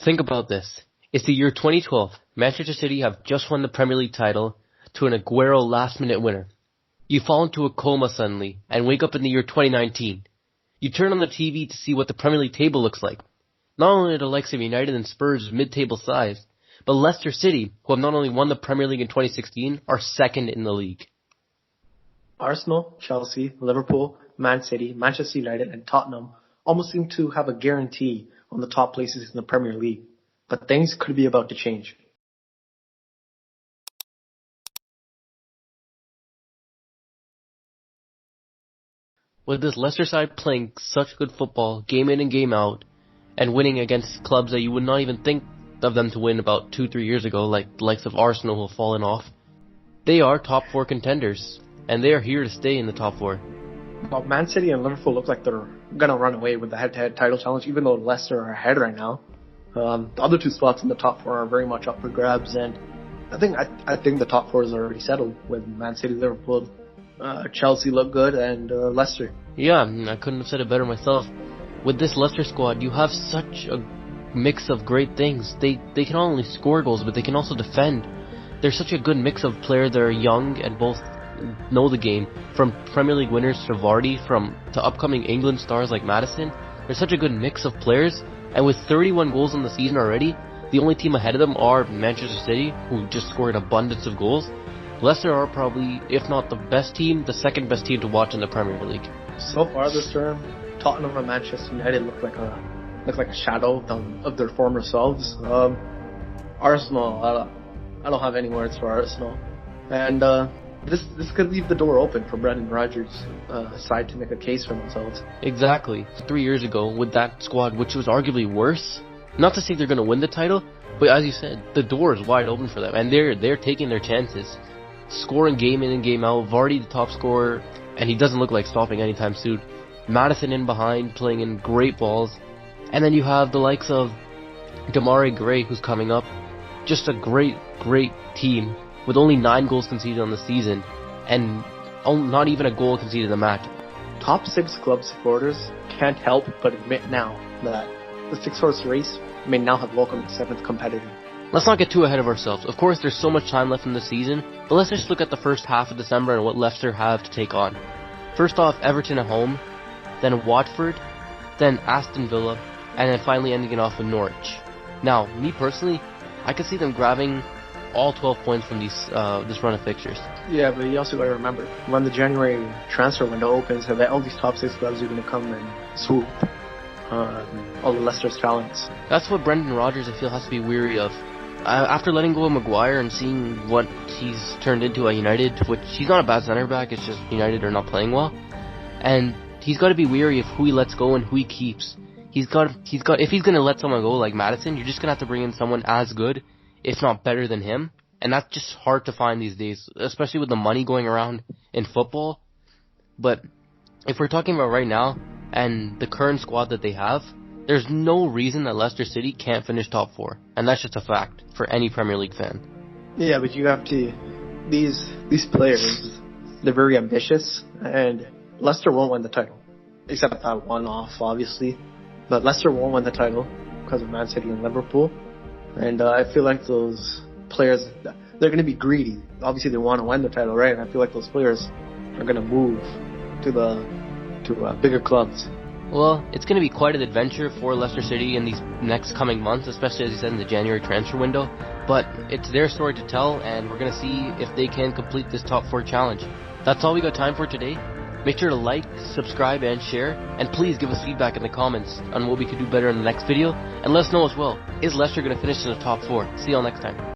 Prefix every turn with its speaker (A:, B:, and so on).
A: Think about this. It's the year 2012. Manchester City have just won the Premier League title to an Aguero last-minute winner. You fall into a coma suddenly and wake up in the year 2019. You turn on the TV to see what the Premier League table looks like. Not only are the likes of United and Spurs mid-table size, but Leicester City, who have not only won the Premier League in 2016, are second in the league.
B: Arsenal, Chelsea, Liverpool, Man City, Manchester United, and Tottenham almost seem to have a guarantee on the top places in the Premier League. But things could be about to change.
A: With this Leicester side playing such good football, game in and game out, and winning against clubs that you would not even think of them to win about 2-3 years ago, like the likes of Arsenal who have fallen off, they are top 4 contenders, and they are here to stay in the top 4.
B: Well, Man City and Liverpool look like they're going to run away with the head-to-head title challenge, even though Leicester are ahead right now. The other 2 spots in the top 4 are very much up for grabs, and I think the top 4 is already settled with Man City, Liverpool, Chelsea look good, and Leicester.
A: Yeah, I couldn't have said it better myself. With this Leicester squad, you have such a mix of great things. They can not only score goals, but they can also defend. There's such a good mix of players that are young and both know the game, from Premier League winners to Vardy, to upcoming England stars like Maddison. There's such a good mix of players, and with 31 goals in the season already, the only team ahead of them are Manchester City, who just scored an abundance of goals. Leicester are probably, if not the best team, the second best team to watch in the Premier League.
B: So far this term, Tottenham and Manchester United look like a shadow of their former selves. Arsenal, I don't have any words for Arsenal, and this could leave the door open for Brendan Rodgers' side to make a case for themselves.
A: Exactly. 3 years ago, with that squad, which was arguably worse, not to say they're going to win the title, but as you said, the door is wide open for them, and they're taking their chances, scoring game in and game out. Vardy the top scorer, and he doesn't look like stopping anytime soon. Maddison in behind, playing in great balls. And then you have the likes of Demarai Gray, who's coming up. Just a great team, with only 9 goals conceded on the season, and not even a goal conceded in a match.
B: Top 6 club supporters can't help but admit now that the 6-horse race may now have welcomed its 7th competitor.
A: Let's not get too ahead of ourselves. Of course, there's so much time left in the season, but let's just look at the first half of December and what Leicester have to take on. First off, Everton at home, then Watford, then Aston Villa, and then finally ending it off with Norwich. Now, me personally, I could see them grabbing all 12 points from this run of fixtures.
B: Yeah, but you also got to remember, when the January transfer window opens, all these top 6 clubs are going to come and swoop all of Leicester's talents.
A: That's what Brendan Rodgers, I feel, has to be weary of. After letting go of Maguire and seeing what he's turned into at United, which he's not a bad centre back, it's just United are not playing well, and he's got to be weary of who he lets go and who he keeps. If he's going to let someone go like Maddison, you're just going to have to bring in someone as good, if not better than him, and that's just hard to find these days, especially with the money going around in football. But if we're talking about right now and the current squad that they have, there's no reason that Leicester City can't finish top 4, and that's just a fact for any Premier League fan.
B: Yeah, but you have to, these players, they're very ambitious, and Leicester won't win the title, except that one-off, obviously. But Leicester won't win the title because of Man City and Liverpool, and I feel like those players, they're going to be greedy. Obviously, they want to win the title, right? And I feel like those players are going to move to bigger clubs.
A: Well, it's going to be quite an adventure for Leicester City in these next coming months, especially as you said in the January transfer window. But it's their story to tell, and we're going to see if they can complete this top 4 challenge. That's all we got time for today. Make sure to like, subscribe, and share, and please give us feedback in the comments on what we could do better in the next video, and let us know as well, is Leicester going to finish in the top 4? See y'all next time.